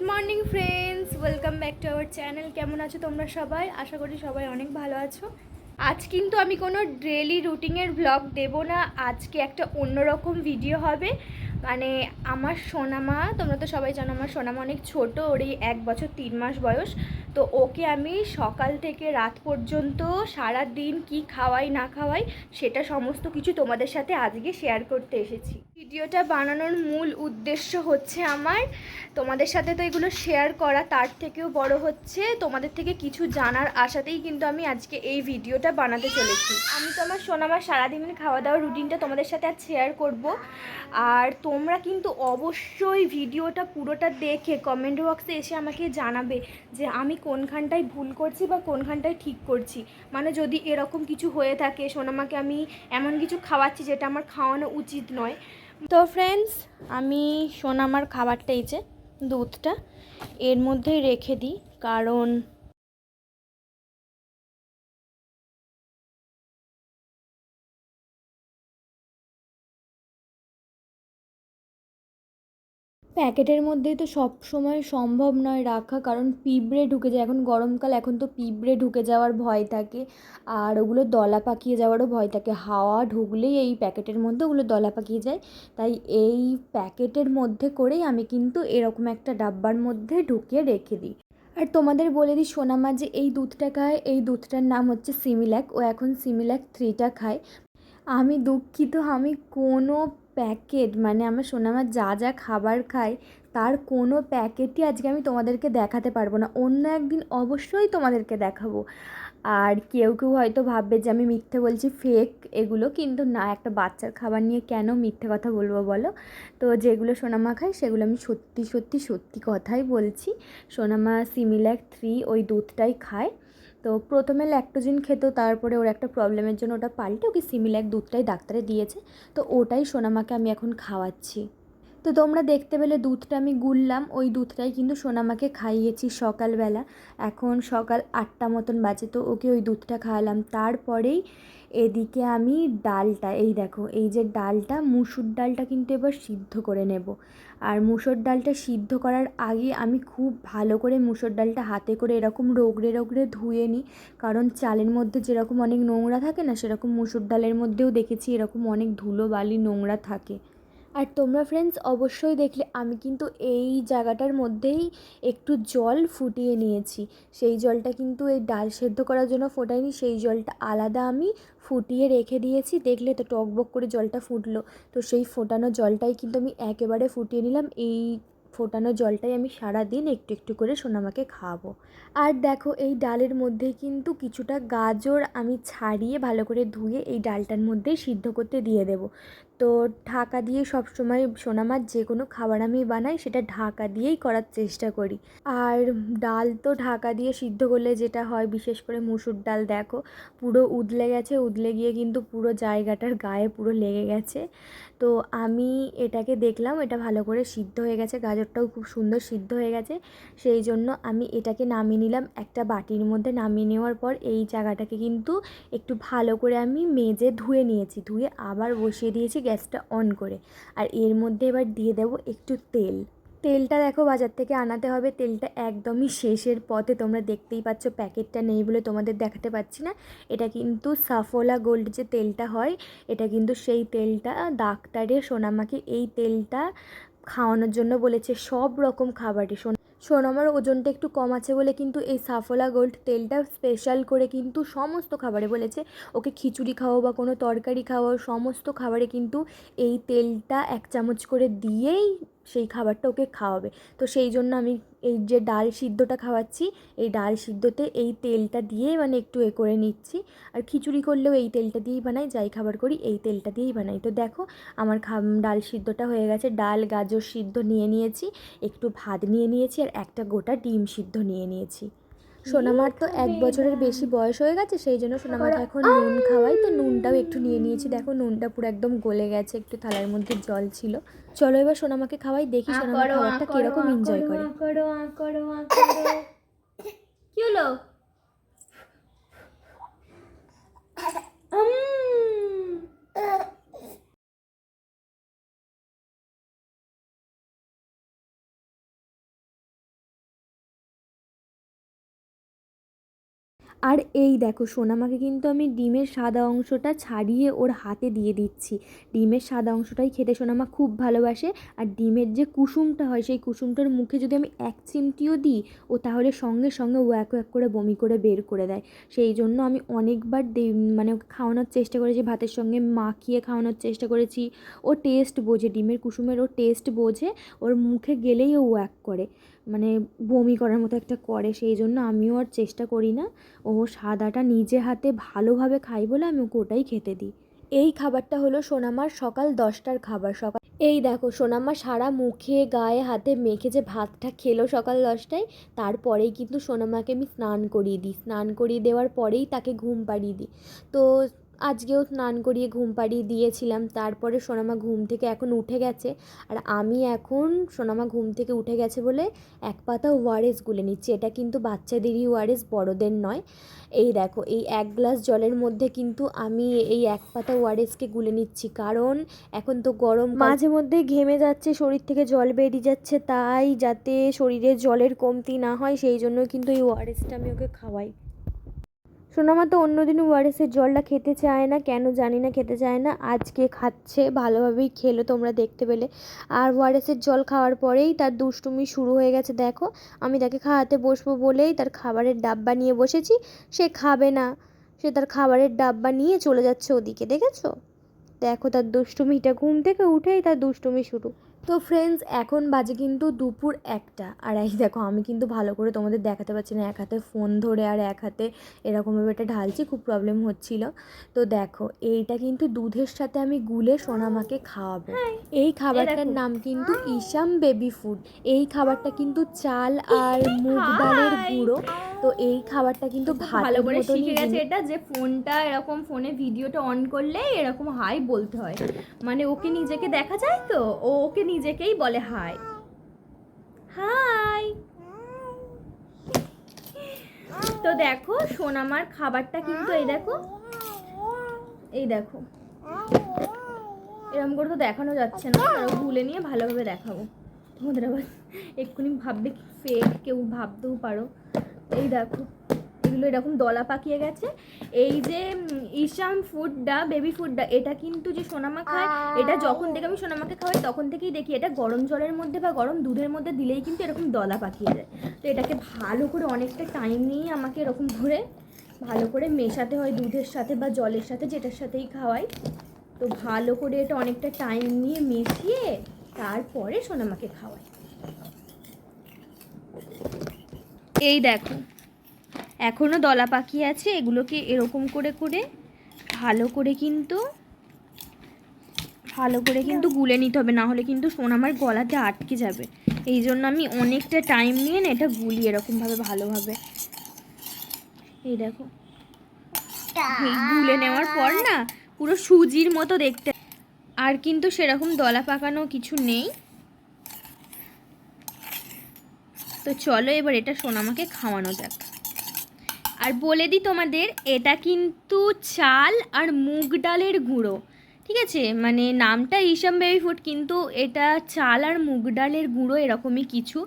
Morning friends, welcome back to our channel. কেমন আছো তোমরা সবাই? আশা করি সবাই অনেক ভালো আছো। আজ কিন্তু আমি কোনো ডেলি রুটিনের ব্লগ দেব না। আজকে একটা অন্যরকম ভিডিও হবে। মানে আমার সোনামা, তোমরা তো সবাই জানো আমার সোনামা অনেক ছোটো, ওর এই 1 বছর 3 মাস বয়স। তো ওকে আমি সকাল থেকে রাত পর্যন্ত সারা দিন কি খাওয়াই না খাওয়াই সেটা সমস্ত কিছু তোমাদের সাথে আজকে শেয়ার করতে এসেছি। ভিডিওটা বানানোর মূল উদ্দেশ্য হচ্ছে আমার তোমাদের সাথে তো এগুলো শেয়ার করা, তার থেকেও বড় হচ্ছে তোমাদের থেকে কিছু জানার আশাতেই কিন্তু আমি আজকে এই ভিডিওটা বানাতে চলেছি। আমি তো আমার সোনামার সারাদিনের খাওয়া দাওয়ার রুটিনটা তোমাদের সাথে আজ শেয়ার করব। আর তোমরা কিন্তু অবশ্যই ভিডিওটা পুরোটা দেখে কমেন্ট বক্সে এসে আমাকে জানাবে যে আমি কোনখানটায় ভুল করছি বা কোনখানটায় ঠিক করছি। মানে যদি এরকম কিছু হয়ে থাকে, সোনামাকে আমি এমন কিছু খাওয়াচ্ছি যেটা আমার খাওয়ানো উচিত নয়। তো ফ্রেন্ডস, আমি সোনামার খাবারটা এই যে দুধটা এর মধ্যেই রেখে দিই, কারণ প্যাকেটের মধ্যেই তো সব সময় সম্ভব নয় রাখা, কারণ পিঁপড়ে ঢুকে যায়। এখন গরমকাল, এখন তো পিঁপড়ে ঢুকে যাওয়ার ভয় থাকে, আর ওগুলো দলা পাকিয়ে যাওয়ারও ভয় থাকে। হাওয়া ঢুকলেই এই প্যাকেটের মধ্যে ওগুলো দলা পাকিয়ে যায়। তাই এই প্যাকেটের মধ্যে করেই আমি কিন্তু এরকম একটা ডাব্বার মধ্যে ঢুকিয়ে রেখে দিই। আর তোমাদের বলে দিই, সোনামা যে এই দুধটা খায়, এই দুধটার নাম হচ্ছে সিমিল্যাক। ও এখন সিমিল্যাক 3টা খায়। আমি দুঃখিত, আমি কোনো প্যাকেট, মানে আমার সোনামা যা যা খাবার খায় তার কোনো প্যাকেটই আজকে আমি তোমাদেরকে দেখাতে পারবো না। অন্য একদিন অবশ্যই তোমাদেরকে দেখাবো। আর কেউ কেউ হয়তো ভাববে যে আমি মিথ্যে বলছি, ফেক এগুলো, কিন্তু না, একটা বাচ্চার খাবার নিয়ে কেন মিথ্যে কথা বলবো বলো? তো যেগুলো সোনামা খায় সেগুলো আমি সত্যি সত্যি সত্যি কথাই বলছি। সোনামা সিমিল্যাক 3 ওই দুধটাই খায়। তো প্রথমে ল্যাক্টোজেন খেত, তারপরে ওর একটা প্রবলেমের জন্য ওটা পাল্টে ওকে সিমিল্যাক দুধটাই ডাক্তারে দিয়েছে। তো ওটাই সোনামাকে আমি এখন খাওয়াচ্ছি। তো তোমরা দেখতে পেলে দুধটা আমি গুললাম, ওই দুধটাই কিন্তু সোনামাকে খাইয়েছি সকালবেলা। এখন সকাল 8টা মতন বাজে, তো ওকে ওই দুধটা খাওয়ালাম। তারপরেই এদিকে আমি ডালটা, এই দেখো, এই যে ডালটা, মুসুর ডালটা কিন্তু এবার সিদ্ধ করে নেব। আর মুসুর ডালটা সিদ্ধ করার আগে আমি খুব ভালো করে মুসুর ডালটা হাতে করে এরকম রগড়ে রগড়ে ধুয়ে নিই। কারণ চালের মধ্যে যেরকম অনেক নোংরা থাকে না, সেরকম মুসুর ডালের মধ্যেও দেখেছি এরকম অনেক ধুলো বালি নোংরা থাকে। আর তোমরা ফ্রেন্ডস অবশ্যই দেখলে আমি কিন্তু এই জায়গাটার মধ্যেই একটু জল ফুটিয়ে নিয়েছি। সেই জলটা কিন্তু এই ডাল সেদ্ধ করার জন্য ফোটাইনি, সেই জলটা আলাদা আমি ফুটিয়ে রেখে দিয়েছি। দেখলে তো টকবক করে জলটা ফুটলো। তো সেই ফোটানো জলটাই কিন্তু আমি একেবারে ফুটিয়ে নিলাম। এই ফোটানো জলটাই আমি সারা দিন একটু একটু করে সোনামাকে খাওয়াবো। আর দেখো, এই ডালের মধ্যে কিন্তু কিছুটা গাজর আমি ছাড়িয়ে ভালো করে ধুয়ে এই ডালটার মধ্যেই সিদ্ধ করতে দিয়ে দেবো। তো ঢাকা দিয়ে সবসময় সোনামার যে কোনো খাবার আমি বানাই সেটা ঢাকা দিয়েই করার চেষ্টা করি। আর ডাল তো ঢাকা দিয়ে সিদ্ধ করলে যেটা হয়, বিশেষ করে মুসুর ডাল, দেখো পুরো উদলে গেছে, উদলে গিয়ে কিন্তু পুরো জায়গাটার গায়ে পুরো লেগে গেছে। তো আমি এটাকে দেখলাম এটা ভালো করে সিদ্ধ হয়ে গেছে, গাজরটাও খুব সুন্দর সিদ্ধ হয়ে গেছে। সেই জন্য আমি এটাকে নামিয়ে নিলাম একটা বাটির মধ্যে। নামিয়ে নেওয়ার পর এই জায়গাটাকে কিন্তু একটু ভালো করে আমি মেজে ধুয়ে নিয়েছি, ধুয়ে আবার বসিয়ে দিয়েছি গ্যাসটা অন করে। আর এর মধ্যে এবার দিয়ে দেবো একটু তেল। তেলটা দেখো বাজার থেকে আনাতে হবে, তেলটা একদমই শেষের পথে, তোমরা দেখতেই পাচ্ছ প্যাকেটটা নেই বলে তোমাদের দেখাতে পাচ্ছি না। এটা কিন্তু সাফোলা গোল্ড যে তেলটা হয়, এটা কিন্তু সেই তেলটা। ডাক্তারে সোনামাকে এই তেলটা খাওয়ানোর জন্য বলেছে সব রকম খাবারে। সোনামার ওজনটা একটু কম আছে বলে কিন্তু এই সাফোলা গোল্ড তেলটা স্পেশাল করে কিন্তু সমস্ত খাবারে বলেছে। ওকে খিচুড়ি খাওয়াও বা কোনো তরকারি খাওয়াও, সমস্ত খাবারে কিন্তু এই তেলটা 1 চামচ করে দিয়েই সেই খাবারটা ওকে খাওয়াবে। তো সেই জন্য আমি এই যে ডাল সিদ্ধটা খাওয়াচ্ছি, এই ডাল সিদ্ধতে এই তেলটা দিয়ে মানে একটু করে নিচ্ছি। আর খিচুড়ি করলেও এই তেলটা দিয়েই বানাই, যাই খাবার করি এই তেলটা দিয়েই বানাই। তো দেখো আমার ডাল সিদ্ধটা হয়ে গেছে। ডাল গাজর সিদ্ধ নিয়ে নিয়েছি, একটু ভাত নিয়ে নিয়েছি, আর একটা গোটা ডিম সিদ্ধ নিয়ে নিয়েছি। সোনামার তো 1 বছরের বেশি বয়স হয়ে গেছে, সেই জন্য সোনামাকে এখন নুন খাওয়াই। তো নুনটাও একটু নিয়ে নিয়েছি, দেখো নুনটা পুরো একদম গলে গেছে, একটু থালার মধ্যে জল ছিল। চলো এবার সোনামাকে খাওয়াই, দেখি সোনামা খাবারটা কিরকম এনজয় করে। কি হলো? আর এই দেখো সোনামাকে কিন্তু আমি ডিমের সাদা অংশটা ছাড়িয়ে ওর হাতে দিয়ে দিচ্ছি। ডিমের সাদা অংশটাই খেতে সোনামা খুব ভালোবাসে। আর ডিমের যে কুসুমটা হয় সেই কুসুমটার মুখে যদি আমি এক চিমটিও দিই ও তাহলে সঙ্গে সঙ্গে ওয়াক ওয়াক করে বমি করে বের করে দেয়। সেই জন্য আমি অনেকবার মানে ওকে খাওয়ানোর চেষ্টা করেছি, ভাতের সঙ্গে মাখিয়ে খাওয়ানোর চেষ্টা করেছি। ও টেস্ট বোঝে, ডিমের কুসুমের ও টেস্ট বোঝে, ওর মুখে গেলেই ও ওয়াক করে, মানে বমি করার মতো একটা করে। সেই জন্য আমিও আর চেষ্টা করি না, ও সাদাটা নিজে হাতে ভালোভাবে খাই বলে আমি ওকে ওটাই খেতে দিই। এই খাবারটা হলো সোনামার সকাল 10টার খাবার। এই দেখো সোনামা সারা মুখে গায়ে হাতে মেখে যে ভাতটা খেলো সকাল 10টায়, তারপরেই কিন্তু সোনামাকে আমি স্নান করিয়ে দিই। স্নান করিয়ে দেওয়ার পরেই তাকে ঘুম পাড়িয়ে দিই। তো আজকেও স্নান করিয়ে ঘুম পাড়িয়ে দিয়েছিলাম। তারপরে সোনামা ঘুম থেকে এখন উঠে গেছে। আর আমি এখন সোনামা ঘুম থেকে উঠে গেছে বলে এক পাতা ওআরএস গুলে নিচ্ছি। এটা কিন্তু বাচ্চাদেরই ওআরএস, বড়দের নয়। এই দেখো এই 1 গ্লাস জলের মধ্যে কিন্তু আমি এই এক পাতা ওআরএসকে গুলে নিচ্ছি, কারণ এখন তো গরম, মাঝে মধ্যে ঘেমে যাচ্ছে, শরীর থেকে জল বেরিয়ে যাচ্ছে, তাই যাতে শরীরে জলের কমতি না হয় সেই জন্য কিন্তু এই ওআরএসটা আমি ওকে খাওয়াই। সোনামা তো অন্যদিন ওআরএসের জলটা খেতে চায় না, কেন জানি না খেতে চায় না। আজকে খাচ্ছে, ভালোভাবেই খেলো, তোমরা দেখতে পেলে। আর ওআরএসের জল খাওয়ার পরেই তার দুষ্টুমি শুরু হয়ে গেছে। দেখো আমি তাকে খাওয়াতে বসবো বলেই তার খাবারের ডাব্বা নিয়ে বসেছি, সে খাবে না, সে তার খাবারের ডাব্বা নিয়ে চলে যাচ্ছে ওদিকে, দেখেছো? দেখো তার দুষ্টুমিটা, ঘুম থেকে উঠেই তার দুষ্টুমি শুরু। তো ফ্রেন্ডস এখন বাজে কিন্তু দুপুর 1টা। আর এই দেখো আমি কিন্তু ভালো করে তোমাদের দেখাতে পারছি না, এক হাতে ফোন ধরে আর এক হাতে এরকমভাবে এটা ঢালছি, খুব প্রবলেম হচ্ছিল। তো দেখো এইটা কিন্তু দুধের সাথে আমি গুলে সোনামাকে খাওয়াবো। এই খাবারটার নাম কিন্তু ইসাম বেবি ফুড। এই খাবারটা কিন্তু চাল আর মুগ ডালের গুঁড়ো। তো এই খাবারটা কিন্তু ভালো করে শিখে গেছে এটা, যে ফোনটা এরকম ফোনে ভিডিওটা অন করলে এরকম হাই বলতে হয়, মানে ওকে নিজেকে দেখা যায় তো ও ওকে নিজেকেই বলে হাই হাই। তো দেখো সোনামার খাবারটা কিন্তু এই দেখো, এই দেখো এরকম করে তো দেখানো যাচ্ছে না, আরো ভুলে নিয়ে ভালোভাবে দেখাবো তোমাদের, আবার এক্ষুনি ভাববে ফেক, কেউ ভাবতেও পারো। এই দেখো এগুলো এরকম দলা পাকিয়ে গেছে। এই যে ইসাম ফুডটা, বেবি ফুডটা, এটা কিন্তু যে সোনামা খায়, এটা যখন থেকে আমি সোনামাকে খাওয়াই তখন থেকেই দেখি এটা গরম জলের মধ্যে বা গরম দুধের মধ্যে দিলেই কিন্তু এরকম দলা পাকিয়ে যায়। তো এটাকে ভালো করে অনেকটা টাইম নিয়ে আমাকে এরকম করে ভালো করে মেশাতে হয় দুধের সাথে বা জলের সাথে, যেটার সাথেই খাওয়াই। তো ভালো করে এটা অনেকটা টাইম নিয়ে মিশিয়ে তারপরে সোনামাকে খাওয়াই। এই দেখো এখনও দলা পাকিয়ে আছে, এগুলোকে এরকম করে করে ভালো করে কিন্তু গুলে নিতে হবে, না হলে কিন্তু সোনামার গলাতে আটকে যাবে। এই জন্য আমি অনেকটা টাইম নিয়ে না এটা গুলি এরকমভাবে ভালোভাবে। এই দেখো এই গুলে নেওয়ার পর না পুরো সুজির মতো দেখতে, আর কিন্তু সেরকম দলা পাকানো কিছু নেই। তো চলো এবার এটা সোনামাকে খাওয়ানো যাক। আর বলে দিই তোমাদের, এটা কিন্তু চাল আর মুগ ডালের গুঁড়ো, ঠিক আছে? মানে নামটা ইসাম বেবি ফুড, কিন্তু এটা চাল আর মুগ ডালের গুঁড়ো এরকমই কিছু।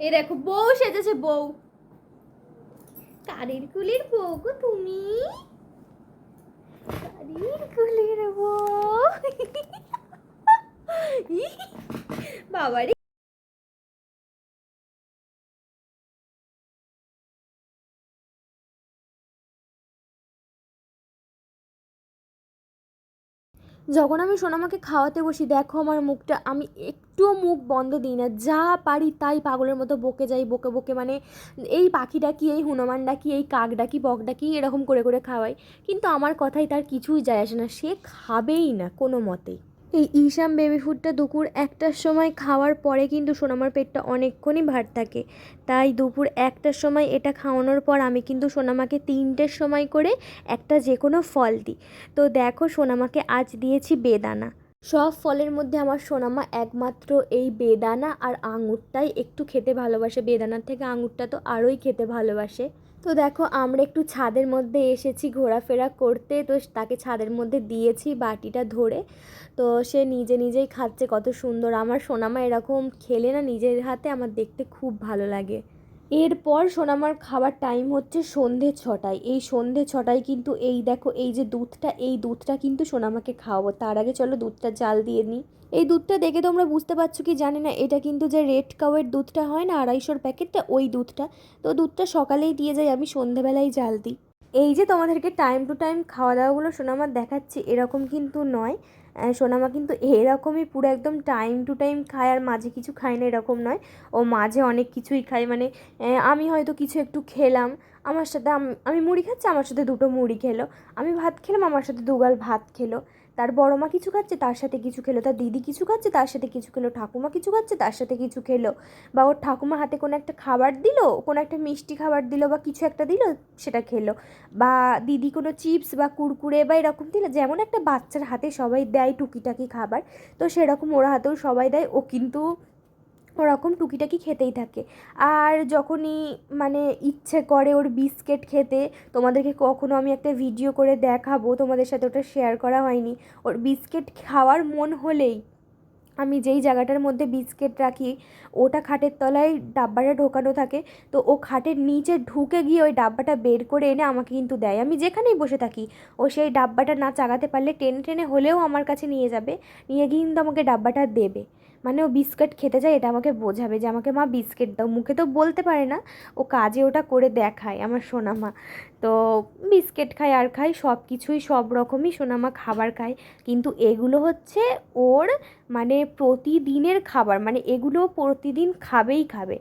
এই দেখো বউ সেজেছে, বউ, কারের কুলের বউ গো তুমি, কারের কুলের বউ বাবারে। যখন আমি সোনামাকে খাওয়াতে বসি দেখো আমার মুখটা, আমি একটুও মুখ বন্ধ দিই না, যা পারি তাই পাগলের মতো বকে যাই, বকে বকে, মানে এই পাখি ডাকি, এই হনুমান ডাকি, এই কাক ডাকি, বক ডাকি, এরকম করে করে খাওয়াই। কিন্তু আমার কথাই তার কিছুই যায় আসে না, সে খাবেই না কোনো মতেই। এই ইসাম বেবি ফুডটা দুপুর 1টার সময় খাওয়ার পরে কিন্তু সোনামার পেটটা অনেকক্ষণই ভার থাকে, তাই দুপুর 1টার সময় এটা খাওয়ানোর পর আমি কিন্তু সোনামাকে 3টের সময় করে একটা যে কোনো ফল দিই। তো দেখো সোনামাকে আজ দিয়েছি বেদানা। সব ফলের মধ্যে আমার সোনামা একমাত্র এই বেদানা আর আঙুরটাই একটু খেতে ভালোবাসে, বেদানার থেকে আঙুরটা তো আরোই খেতে ভালোবাসে। তো দেখো আমরা একটু ছাদের মধ্যে এসেছি ঘোরাফেরা করতে, তো তাকে ছাদের মধ্যে দিয়েছি বাটিটা ধরে। তো সে নিজে নিজেই খাচ্ছে, কত সুন্দর। আমার সোনামা এরকম খেলে না নিজের হাতে, আমার দেখতে খুব ভালো লাগে। এরপর সোনামার খাবার টাইম হচ্ছে সন্ধে 6টায়। এই সন্ধে 6টায় কিন্তু এই দেখো এই যে দুধটা, এই দুধটা কিন্তু সোনামাকে খাওয়াবো। তার আগে চলো দুধটা জাল দিয়ে নিই। এই দুধটা দেখে তোমরা বুঝতে পারছো কি জানি না, এটা কিন্তু যে রেড কাউয়ের দুধটা হয় না 250-র প্যাকেটটা, ওই দুধটা। তো দুধটা সকালেই দিয়ে যাই, আমি সন্ধেবেলায় জাল দিই। এই যে তোমাদেরকে টাইম টু টাইম খাওয়া দাওয়াগুলো সোনামার দেখাচ্ছি, এরকম কিন্তু নয়। সোনামা কিন্তু এরকমই পুরো একদম টাইম টু টাইম খায়, আর মাঝে কিছু খায় না এরকম নয়। ও মাঝে অনেক কিছুই খায়, মানে আমি হয়তো কিছু একটু খেলাম, আমার সাথে আমি মুড়ি খাচ্ছি, আমার সাথে দুটো মুড়ি খেলো। আমি ভাত খেলাম, আমার সাথে দুগাল ভাত খেলো। তার বড় মা কিছু খাচ্ছে, তার সাথে কিছু খেলো। তার দিদি কিছু খাচ্ছে, তার সাথে কিছু খেলো। ঠাকুমা কিছু খাচ্ছে, তার সাথে কিছু খেলো। বা ওর ঠাকুমা হাতে কোনো একটা খাবার দিল, কোনো একটা মিষ্টি খাবার দিল বা কিছু একটা দিল, সেটা খেলো। বা দিদি কোনো চিপস বা কুরকুরে বা এরকম দিল, যেমন একটা বাচ্চার হাতে সবাই দেয় টুকিটাকি খাবার, তো সেরকম ওর হাতেও সবাই দেয়। ও কিন্তু ওরকম টুকিটাকি খেতেই থাকে। আর যখনই মানে ইচ্ছে করে ওর বিস্কিট খেতে, তোমাদেরকে কখনো আমি একটা ভিডিও করে দেখাবো, তোমাদের সাথে ওটা শেয়ার করা হয়নি। ওর বিস্কিট খাওয়ার মন হলেই আমি যেই জায়গাটার মধ্যে বিস্কিট রাখি, ওটা খাটের তলায় ডাব্বাটা ঢোকানো থাকে, তো ও খাটের নিচে ঢুকে গিয়ে ওই ডাব্বাটা বের করে এনে আমাকে কিন্তু দেয়। আমি যেখানেই বসে থাকি ও সেই ডাব্বাটা না চাগাতে পারলে টেনে টেনে হলেও আমার কাছে নিয়ে যাবে, নিয়ে গিয়ে কিন্তু আমাকে ডাব্বাটা দেবে। মানে ও বিস্কিট খেতে চায়, এটা আমাকে বোঝাবে যে আমাকে মা বিস্কিট দাও। মুখে তো বলতে পারে না, ও কাজে ওটা করে দেখায় আমার সোনামা। তো বিস্কিট খায় আর খায়, সব কিছুই সব রকমই সোনামা খাবার খায়। কিন্তু এগুলো হচ্ছে ওর মানে প্রতিদিনের খাবার, মানে এগুলো প্রতিদিন খাবেই খাবে।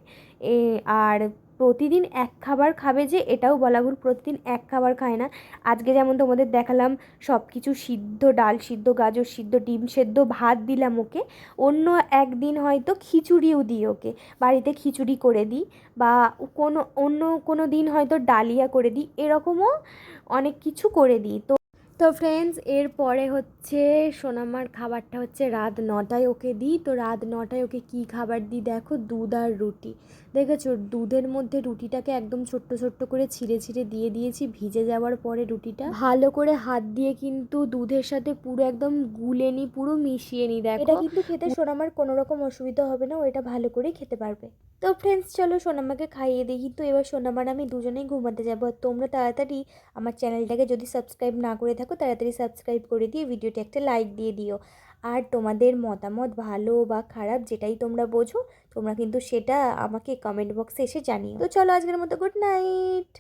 আর প্রতিদিন এক খাবার খাবে যে এটাও বলা ভুল, প্রতিদিন এক খাবার খায় না। আজকে যেমন তোমাদের দেখালাম সব কিছু সিদ্ধ, ডাল সিদ্ধ, গাজর সিদ্ধ, ডিম সেদ্ধ, ভাত দিলাম ওকে। অন্য একদিন হয়তো খিচুড়িও দিই ওকে, বাড়িতে খিচুড়ি করে দিই। বা অন্য কোনো দিন হয়তো ডালিয়া করে দিই, এরকমও অনেক কিছু করে দিই। তো ফ্রেন্ডস, এরপরে হচ্ছে সোনামার খাবারটা হচ্ছে রাত 9টায় ওকে দিই। তো রাত 9টায় ওকে কী খাবার দিই দেখো, দুধ আর রুটি। দেখেছো, দুধের মধ্যে রুটিটাকে একদম ছোট্ট ছোট্ট করে ছিঁড়ে ছিঁড়ে দিয়ে দিয়েছি। ভিজে যাওয়ার পরে রুটিটা ভালো করে হাত দিয়ে কিন্তু দুধের সাথে পুরো একদম গুলে নিই, পুরো মিশিয়ে নিই। দেখো এটা কিন্তু খেতে সোনামার কোনো রকম অসুবিধা হবে না, ও এটা ভালো করেই খেতে পারবে। তো ফ্রেন্ডস চলো সোনামাকে খাইয়ে দিই। কিন্তু এবার সোনামার আমি দুজনেই ঘুমাতে যাবো। আর তোমরা তাড়াতাড়ি আমার চ্যানেলটাকে যদি সাবস্ক্রাইব না করে থাকো, তাড়াতাড়ি সাবস্ক্রাইব করে দিয়ে ভিডিওটি একটা লাইক দিয়ে দিও। আর তোমাদের মতামত ভালো বা খারাপ যেটাই তোমরা বোঝো, তোমরা কিন্তু সেটা আমাকে কমেন্ট বক্সে এসে জানিও। তো চলো আজকের মতো গুড নাইট।